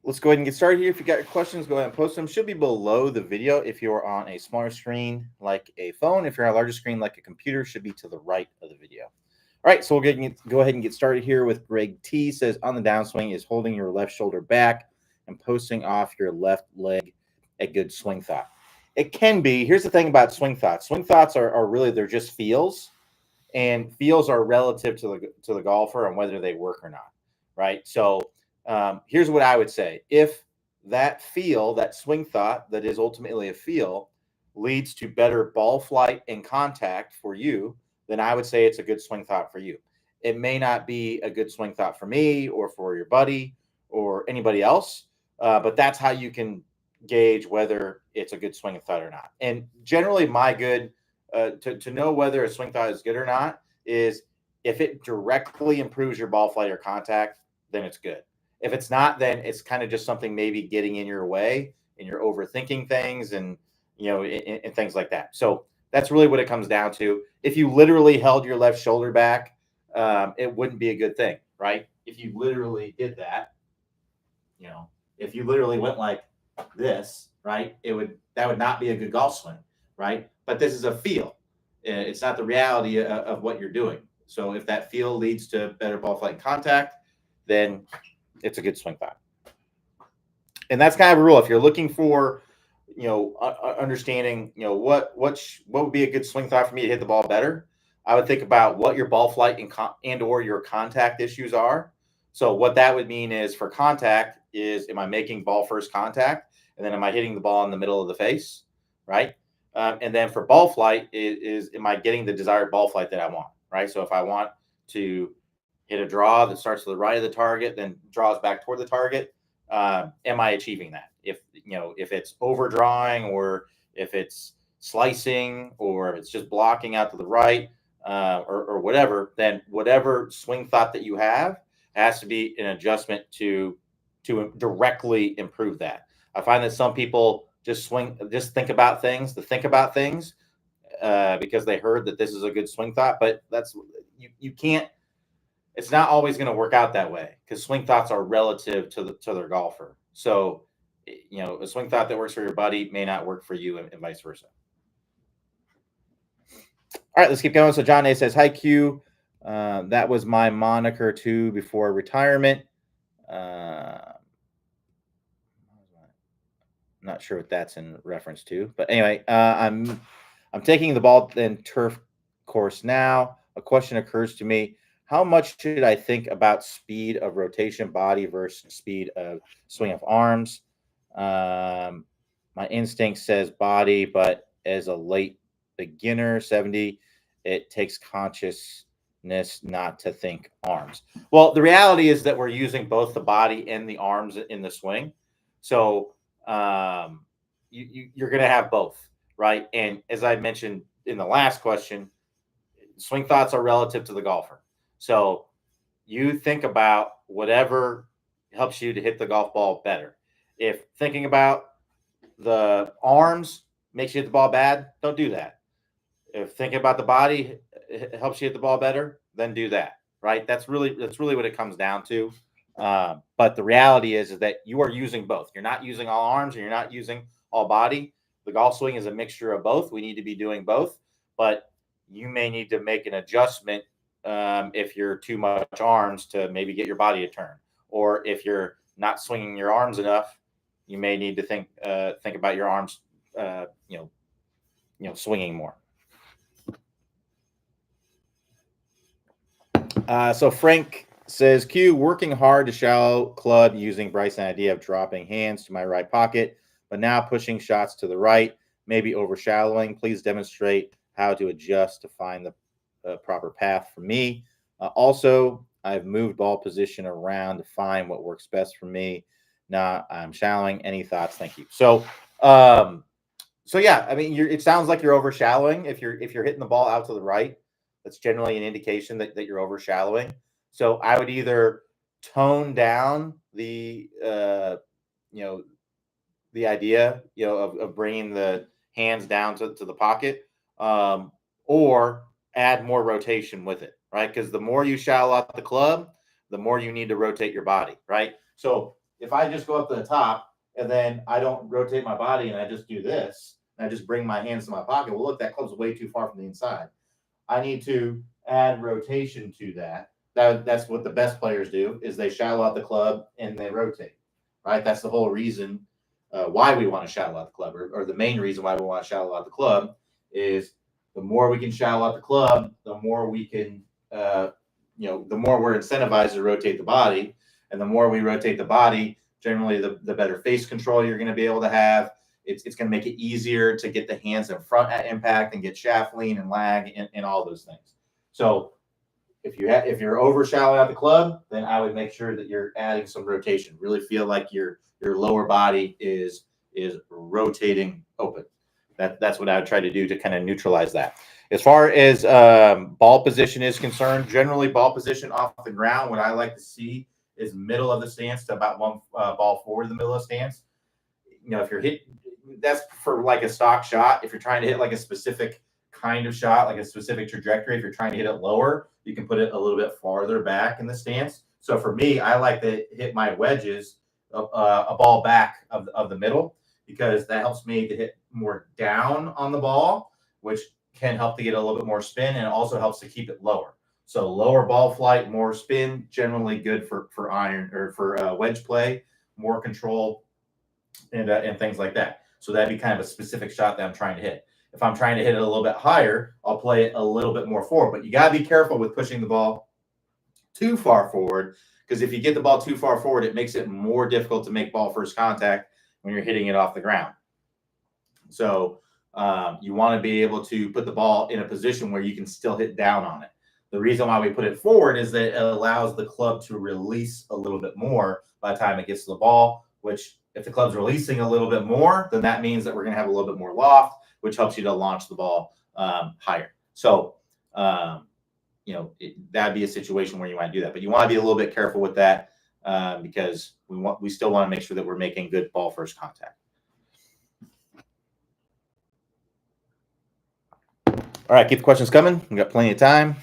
let's go ahead and get started here. If you got your questions, go ahead and post them. Should be below the video if you're on a smaller screen like a phone. If you're on a larger screen like a computer, should be to the right of the video. All right, so we'll go ahead and get started here with Greg T. Says on the downswing is holding your left shoulder back and posting off your left leg a good swing thought. It can be. Here's the thing about swing thoughts. Swing thoughts are really, they're just feels, and feels are relative to the golfer and whether they work or not, right? So here's what I would say: if that feel, that swing thought that is ultimately a feel, leads to better ball flight and contact for you, then I would say it's a good swing thought for you. It may not be a good swing thought for me or for your buddy or anybody else, but that's how you can gauge whether it's a good swing thought or not. And generally, my good to know whether a swing thought is good or not is if it directly improves your ball flight or contact, then it's good. If it's not, then it's kind of just something maybe getting in your way and you're overthinking things and and things like that. So that's really what it comes down to. If you literally held your left shoulder back, it wouldn't be a good thing, right? If you literally did that, if you literally went like this, right, that would not be a good golf swing, right? But this is a feel. It's not the reality of what you're doing. So if that feel leads to better ball flight and contact, then it's a good swing thought. And that's kind of a rule. If you're looking for, understanding, what would be a good swing thought for me to hit the ball better, I would think about what your ball flight and or your contact issues are. So what that would mean is for contact is, am I making ball first contact? And then am I hitting the ball in the middle of the face? Right. And then for ball flight is am I getting the desired ball flight that I want? Right. So if I want to hit a draw that starts to the right of the target, then draws back toward the target, am I achieving that? If it's overdrawing or if it's slicing or if it's just blocking out to the right or whatever, then whatever swing thought that you have has to be an adjustment to directly improve that. I find that some people just think about things because they heard that this is a good swing thought, but that's you can't. It's not always going to work out that way because swing thoughts are relative to their golfer. So, a swing thought that works for your buddy may not work for you, and vice versa. All right, let's keep going. So John A says, "Hi Q, that was my moniker too before retirement. Not sure what that's in reference to, but anyway, I'm taking the ball and turf course now. A question occurs to me: how much should I think about speed of rotation body versus speed of swing of arms? My instinct says body, but as a late beginner, 70, it takes consciousness not to think arms. Well, the reality is that we're using both the body and the arms in the swing. So you're going to have both, right? And as I mentioned in the last question, swing thoughts are relative to the golfer. So you think about whatever helps you to hit the golf ball better. If thinking about the arms makes you hit the ball bad, don't do that. If thinking about the body helps you hit the ball better, then do that. Right? That's really what it comes down to. But the reality is that you are using both. You're not using all arms and you're not using all body. The golf swing is a mixture of both. We need to be doing both, but you may need to make an adjustment if you're too much arms to maybe get your body to turn, or if you're not swinging your arms enough, you may need to think about your arms, swinging more. So Frank says, Q, working hard to shallow club using Bryce's idea of dropping hands to my right pocket, but now pushing shots to the right, maybe over shallowing. Please demonstrate how to adjust to find the proper path for me. Also, I've moved ball position around to find what works best for me. Now I'm shallowing. Any thoughts? Thank you. So yeah, I mean, it sounds like you're over shallowing. If you're hitting the ball out to the right, that's generally an indication that you're over shallowing. So I would either tone down the idea, of bringing the hands down to the pocket, or add more rotation with it, right? Because the more you shallow out the club, the more you need to rotate your body, right? So if I just go up to the top and then I don't rotate my body and I just do this, and I just bring my hands to my pocket, well, look, that club's way too far from the inside. I need to add rotation to that. That's what the best players do, is they shallow out the club and they rotate, right? That's the whole reason why we want to shallow out the club, or the main reason why we want to shallow out the club is the more we can shallow out the club, the more we can, the more we're incentivized to rotate the body. And the more we rotate the body, generally the better face control you're going to be able to have. It's going to make it easier to get the hands in front at impact and get shaft lean and lag and all those things. So if you're over shallowing out the club, then I would make sure that you're adding some rotation. Really feel like your lower body is rotating open. That's what I would try to do to kind of neutralize that. As far as ball position is concerned, generally ball position off the ground, what I like to see is middle of the stance to about one ball forward in the middle of the stance. If you're hit, that's for like a stock shot. If you're trying to hit like a specific kind of shot, like a specific trajectory, if you're trying to hit it lower, you can put it a little bit farther back in the stance. So for me, I like to hit my wedges a ball back of the middle, because that helps me to hit more down on the ball, which can help to get a little bit more spin, and also helps to keep it lower. So lower ball flight, more spin, generally good for iron or for wedge play, more control, and things like that. So that'd be kind of a specific shot that I'm trying to hit. If I'm trying to hit it a little bit higher, I'll play it a little bit more forward. But you got to be careful with pushing the ball too far forward, because if you get the ball too far forward, it makes it more difficult to make ball first contact when you're hitting it off the ground. So you want to be able to put the ball in a position where you can still hit down on it. The reason why we put it forward is that it allows the club to release a little bit more by the time it gets to the ball, which if the club's releasing a little bit more, then that means that we're going to have a little bit more loft, which helps you to launch the ball higher. So, that'd be a situation where you want to do that, but you want to be a little bit careful with that because we still want to make sure that we're making good ball first contact. All right, keep the questions coming. We got plenty of time.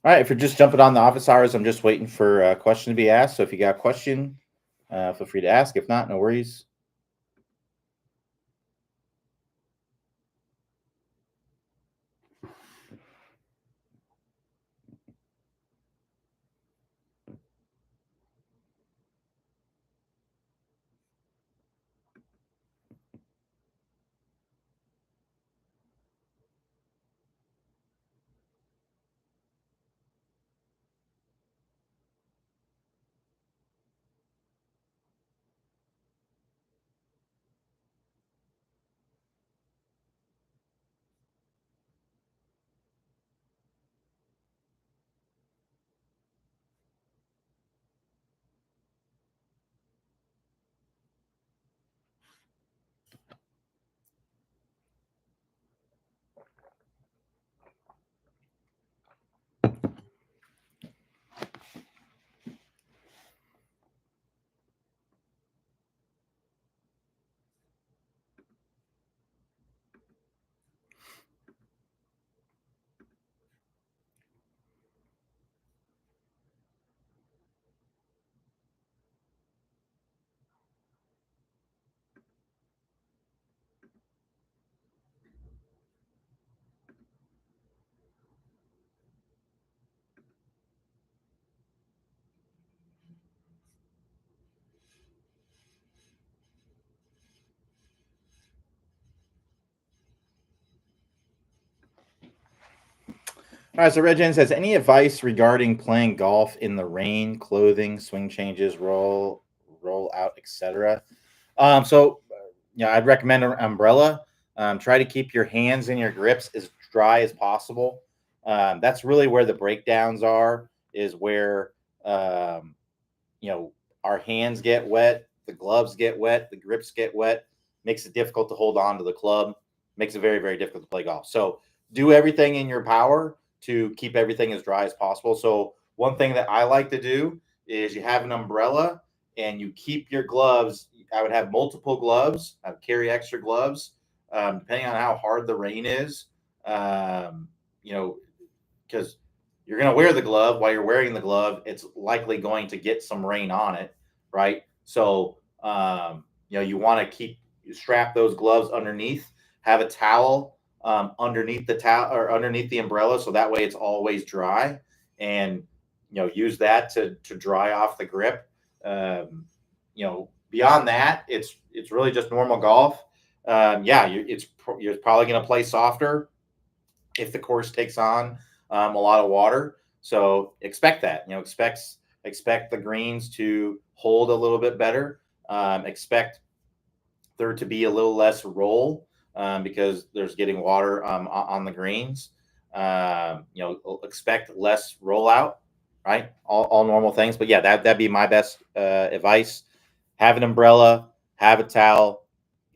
All right, if you're just jumping on the office hours, I'm just waiting for a question to be asked. So if you got a question, feel free to ask. If not, no worries. All right, so Red Jen says, any advice regarding playing golf in the rain, clothing, swing changes, roll out, etc.? So yeah, I'd recommend an umbrella. Try to keep your hands and your grips as dry as possible. That's really where the breakdowns are. Is where um, you know our hands get wet, the gloves get wet, the grips get wet. Makes it difficult to hold on to the club. Makes it very very difficult to play golf. So do everything in your power to keep everything as dry as possible. So one thing that I like to do is you have an umbrella and you keep your gloves. I would have multiple gloves. I would carry extra gloves, depending on how hard the rain is. Um, you know, because you're going to wear the glove. While you're wearing the glove, it's likely going to get some rain on it, right? So, you want to strap those gloves underneath. Have a towel underneath the towel or underneath the umbrella, so that way it's always dry, and use that to dry off the grip. Beyond that, it's really just normal golf. Yeah, you're probably going to play softer if the course takes on a lot of water. So expect that. Expect the greens to hold a little bit better. Expect there to be a little less roll because there's getting water on the greens. Expect less rollout. Right, all normal things. But yeah, that'd be my best advice. Have an umbrella, have a towel,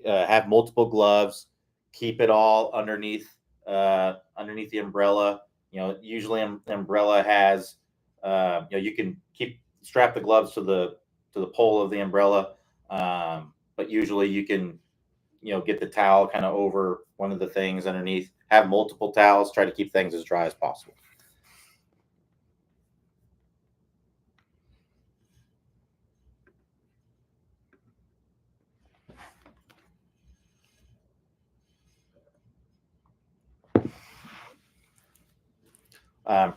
have multiple gloves, keep it all underneath the umbrella. Usually the umbrella has, you can strap the gloves to the pole of the umbrella, but usually you can, get the towel kind of over one of the things underneath. Have multiple towels. Try to keep things as dry as possible.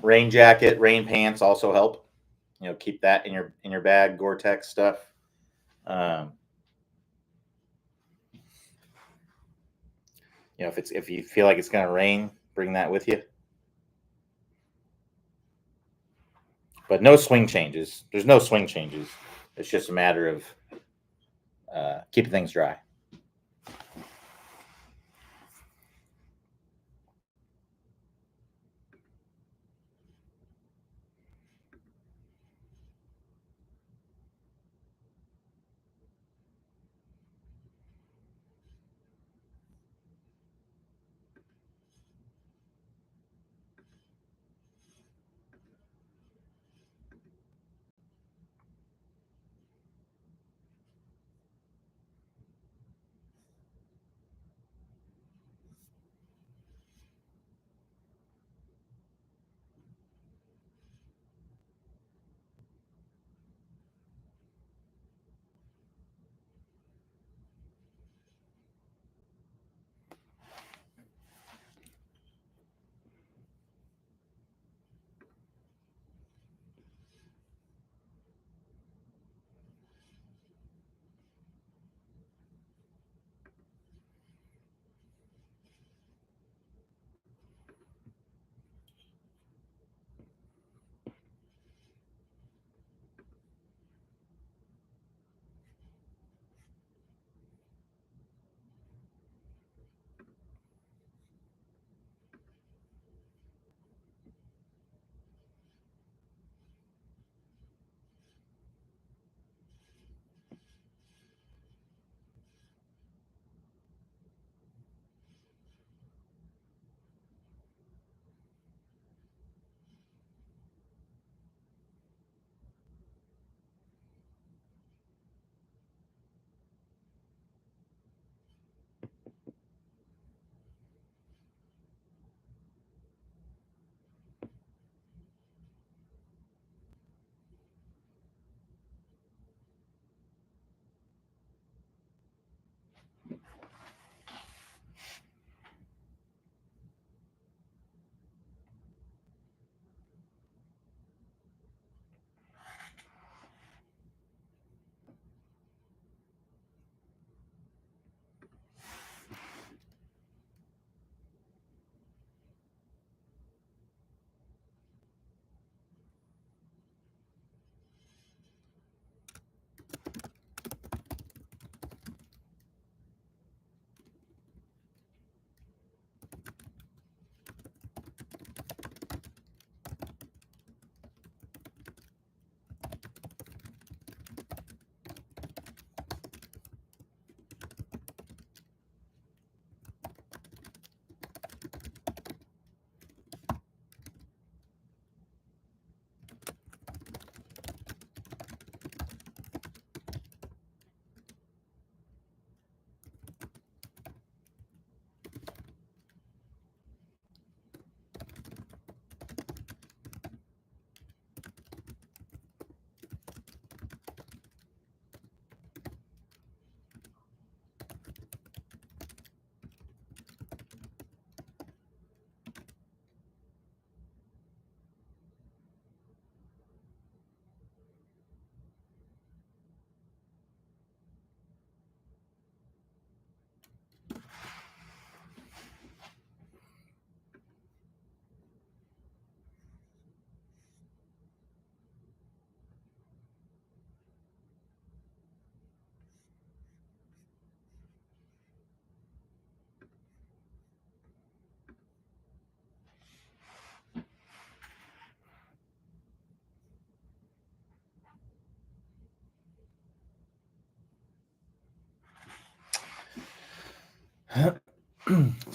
Rain jacket, rain pants also help. Keep that in your bag. Gore-Tex stuff. Um, if you feel like it's going to rain, bring that with you. But no swing changes. There's no swing changes. It's just a matter of keeping things dry.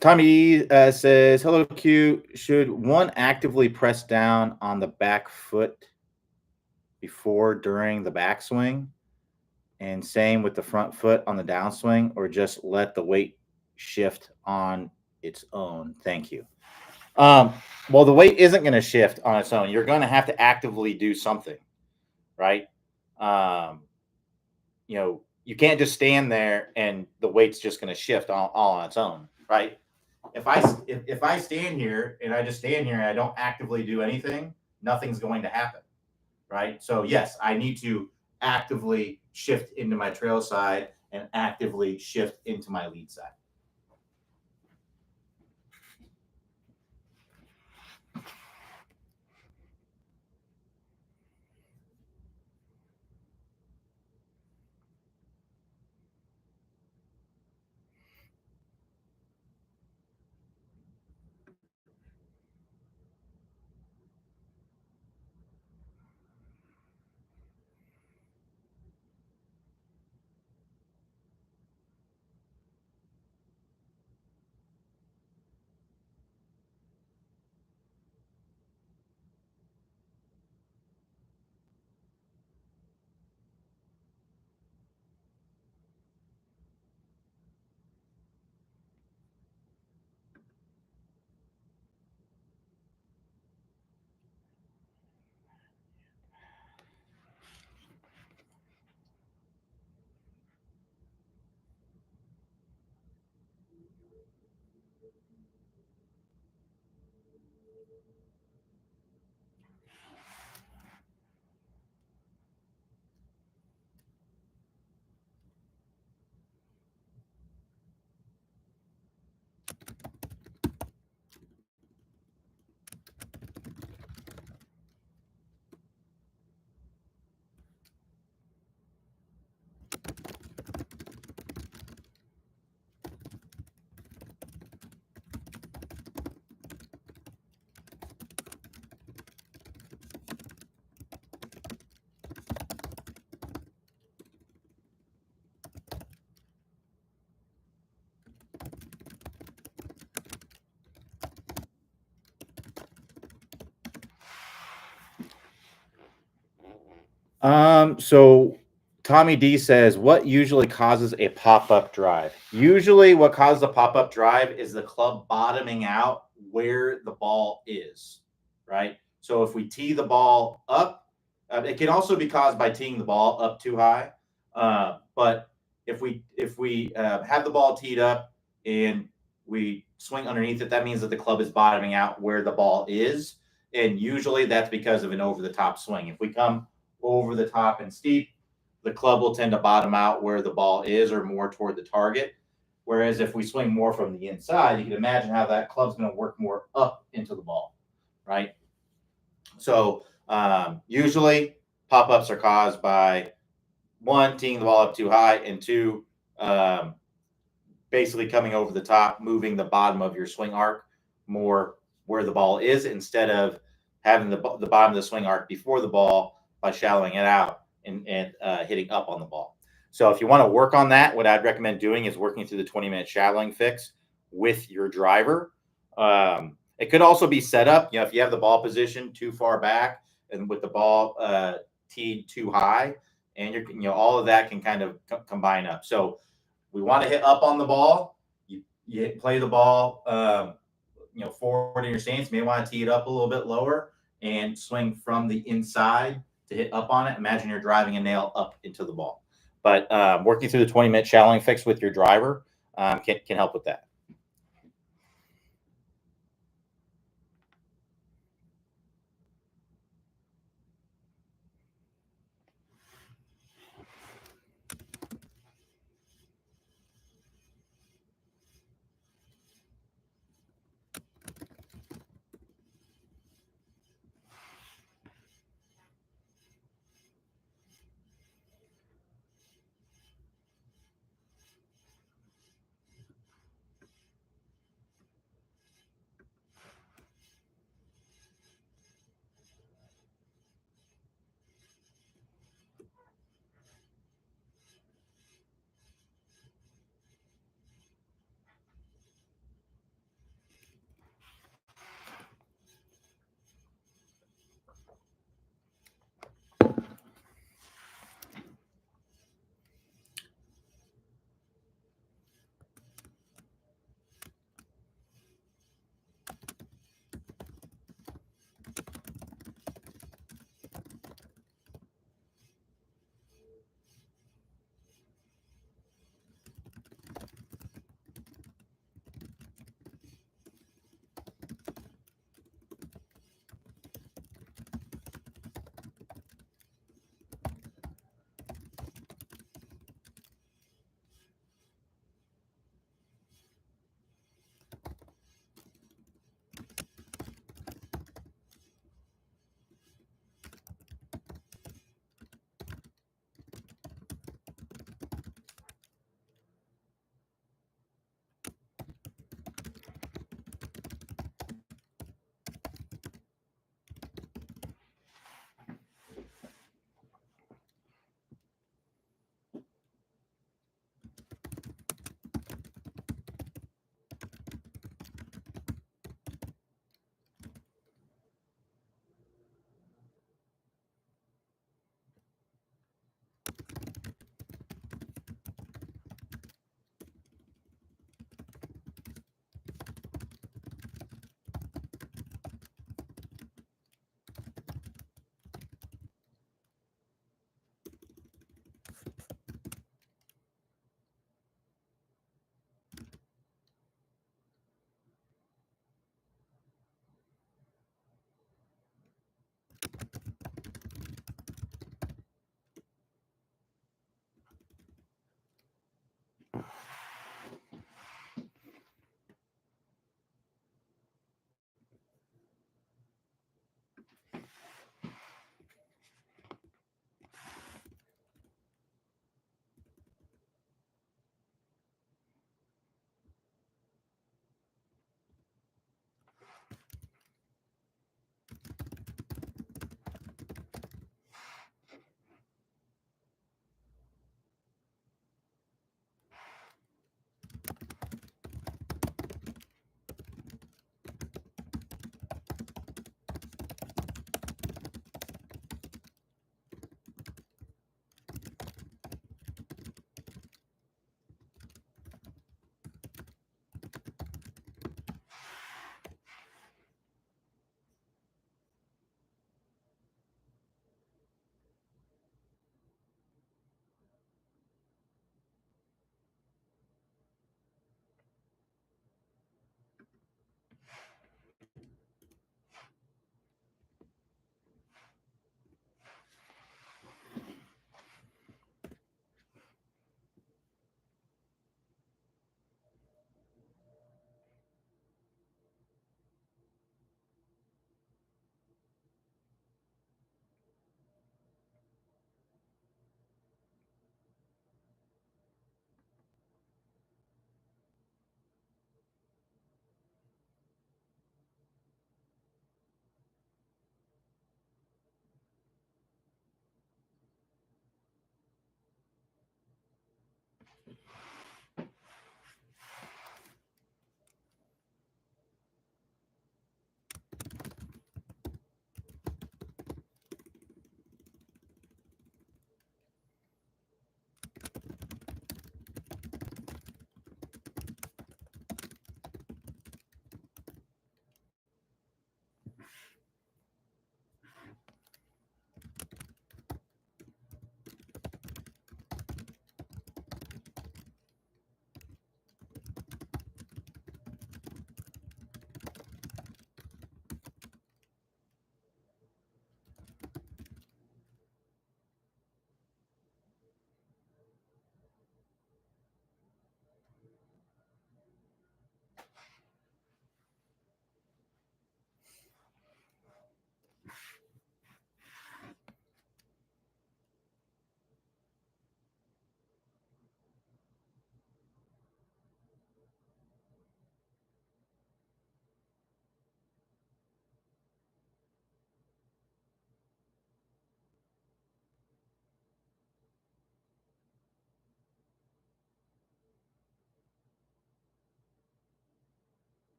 Tommy says, "Hello, Q. Should one actively press down on the back foot before during the backswing, and same with the front foot on the downswing, or just let the weight shift on its own? Thank you." Um, well, the weight isn't going to shift on its own. You're going to have to actively do something, right? Um, you can't just stand there and the weight's just going to shift all on its own, right? If I stand here and I just stand here and I don't actively do anything, nothing's going to happen, right? So yes, I need to actively shift into my trail side and actively shift into my lead side. So Tommy D says, what usually causes a pop-up drive? Usually what causes a pop-up drive is the club bottoming out where the ball is, right? So if we tee the ball up, it can also be caused by teeing the ball up too high. But if we have the ball teed up and we swing underneath it, that means that the club is bottoming out where the ball is. And usually that's because of an over-the-top swing. If we come over the top and steep, the club will tend to bottom out where the ball is or more toward the target. Whereas if we swing more from the inside, you can imagine how that club's going to work more up into the ball, right? So usually pop-ups are caused by one, teeing the ball up too high, and two, um, basically coming over the top, moving the bottom of your swing arc more where the ball is instead of having the bottom of the swing arc before the ball by shallowing it out and hitting up on the ball. So if you want to work on that, what I'd recommend doing is working through the 20-minute shallowing fix with your driver. It could also be set up, if you have the ball position too far back and with the ball teed too high, and all of that can kind of combine up. So we want to hit up on the ball. You play the ball, forward in your stance. You may want to tee it up a little bit lower and swing from the inside to hit up on it. Imagine you're driving a nail up into the ball. But working through the 20-minute shallowing fix with your driver can help with that.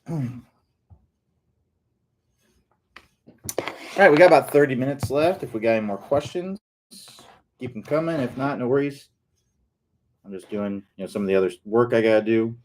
All right, we got about 30 minutes left. If we got any more questions, keep them coming. If not, no worries. I'm just doing, some of the other work I gotta do.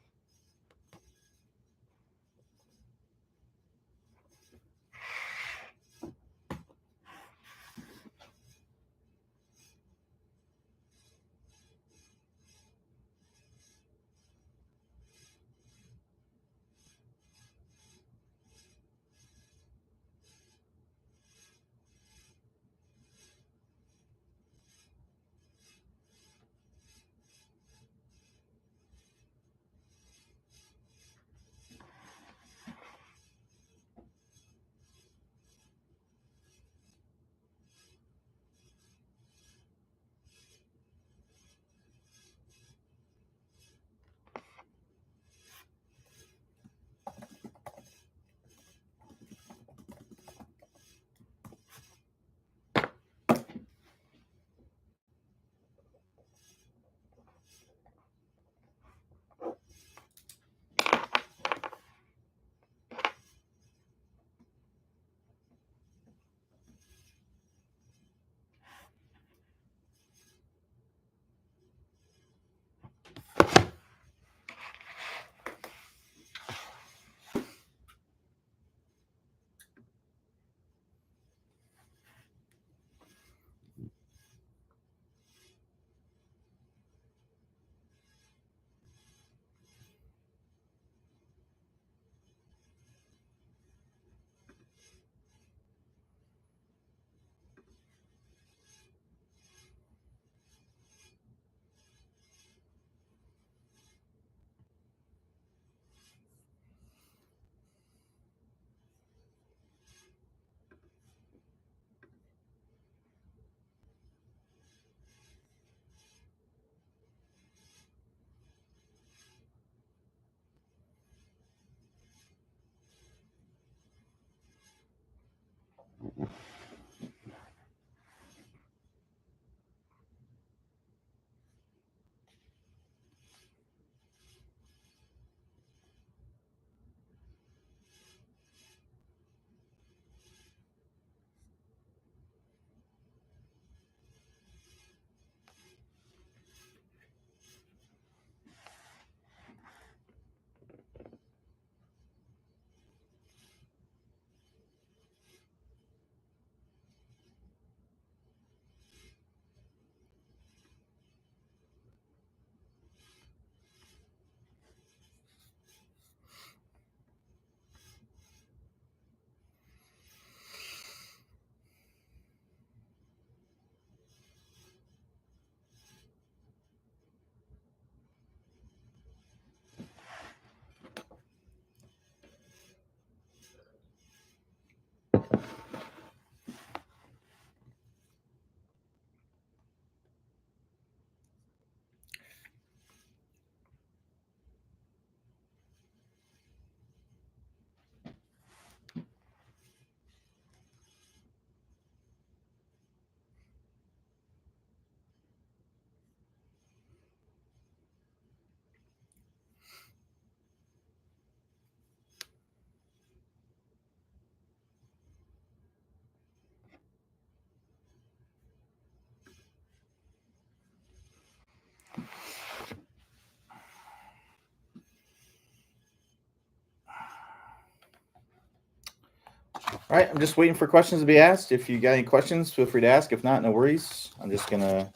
All right, I'm just waiting for questions to be asked. If you got any questions, feel free to ask. If not, no worries. I'm just gonna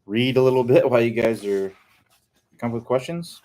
read a little bit while you guys are come up with questions.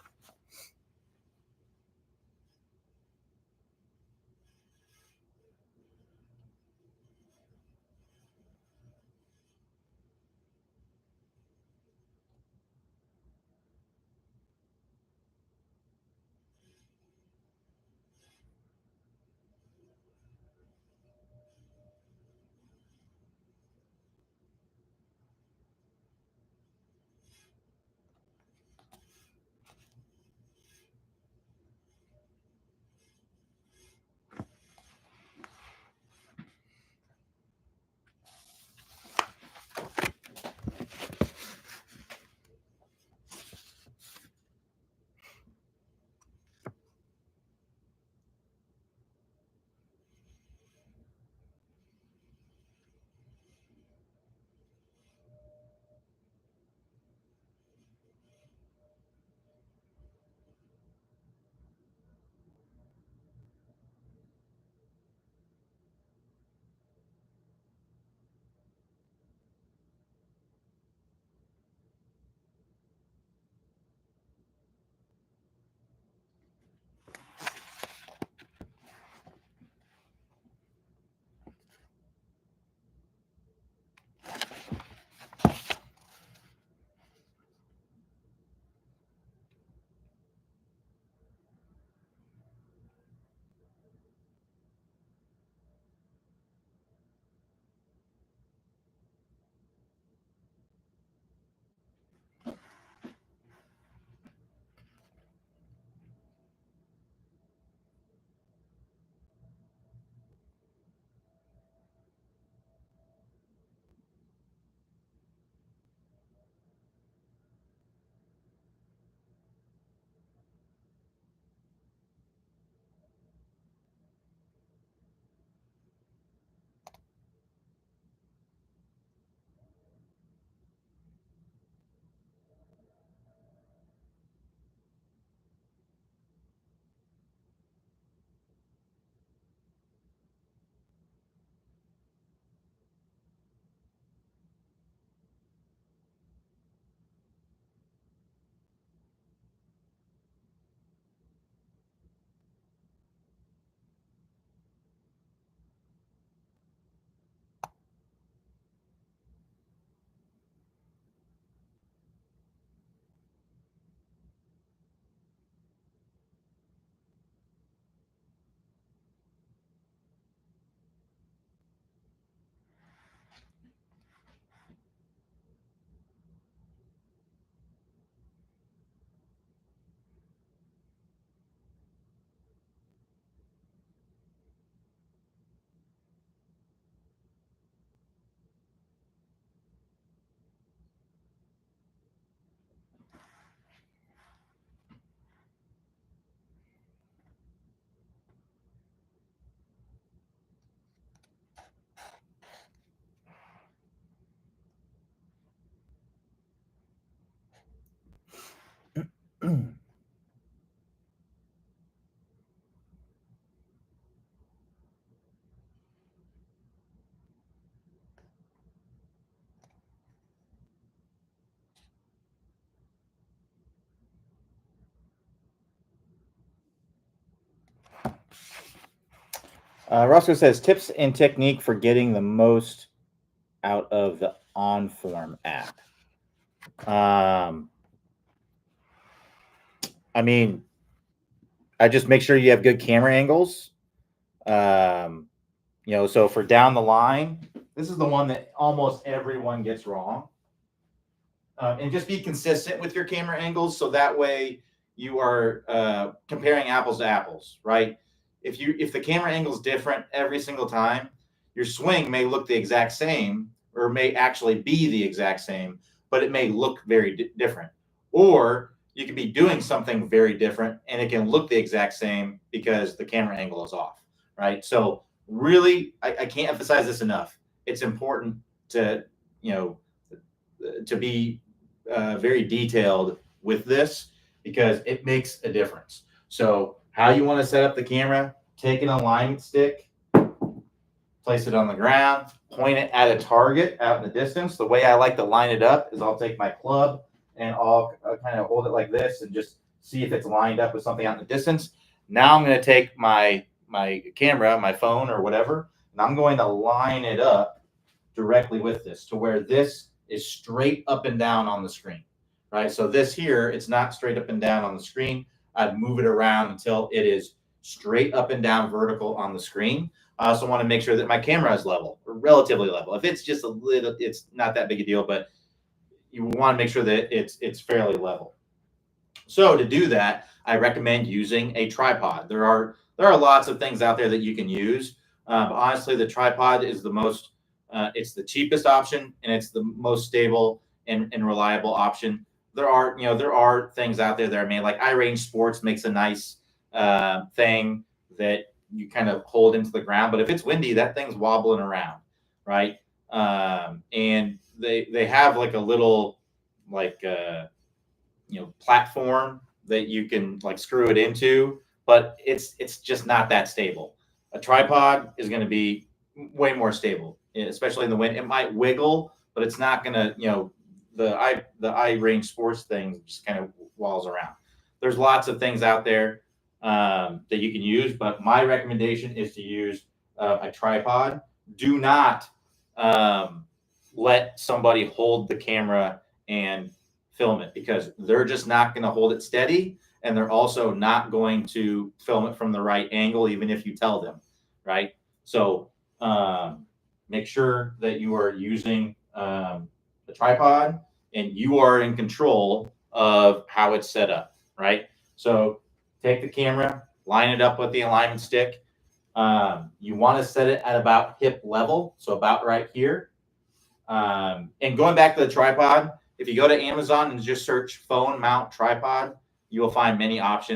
Roscoe says tips and technique for getting the most out of the OnForm app. I mean, I just make sure you have good camera angles. So for down the line, this is the one that almost everyone gets wrong. And just be consistent with your camera angles, so that way you are comparing apples to apples, right? If the camera angle is different every single time, your swing may look the exact same, or may actually be the exact same, but it may look very different. Or you could be doing something very different, and it can look the exact same because the camera angle is off, right? So really, I can't emphasize this enough. It's important to be very detailed with this, because it makes a difference. So how you want to set up the camera: take an alignment stick, place it on the ground, point it at a target out in the distance. The way I like to line it up is I'll take my club and I'll kind of hold it like this and just see if it's lined up with something out in the distance. Now I'm going to take my camera, my phone or whatever, and I'm going to line it up directly with this to where this is straight up and down on the screen, right? So this here, it's not straight up and down on the screen. I'd move it around until it is straight up and down vertical on the screen. I also want to make sure that my camera is level, or relatively level. If it's just a little, it's not that big a deal, but you want to make sure that it's fairly level. So to do that, I recommend using a tripod. There are lots of things out there that you can use, but honestly, the tripod is the most. It's the cheapest option, and it's the most stable and reliable option. There are things out there that are made, like iRange Sports makes a nice thing that you kind of hold into the ground. But if it's windy, that thing's wobbling around, right? And they have like a little platform that you can like screw it into, but it's just not that stable. A tripod is going to be way more stable, especially in the wind. It might wiggle, but it's not going to, the iRange Sports thing just kind of walls around. There's lots of things out there that you can use, but my recommendation is to use a tripod. Do not let somebody hold the camera and film it, because they're just not going to hold it steady, and they're also not going to film it from the right angle, even if you tell them, right? So make sure that you are using the tripod and you are in control of how it's set up, right? So take the camera, line it up with the alignment stick. You want to set it at about hip level, so about right here. And going back to the tripod, if you go to Amazon and just search phone mount tripod, you will find many options.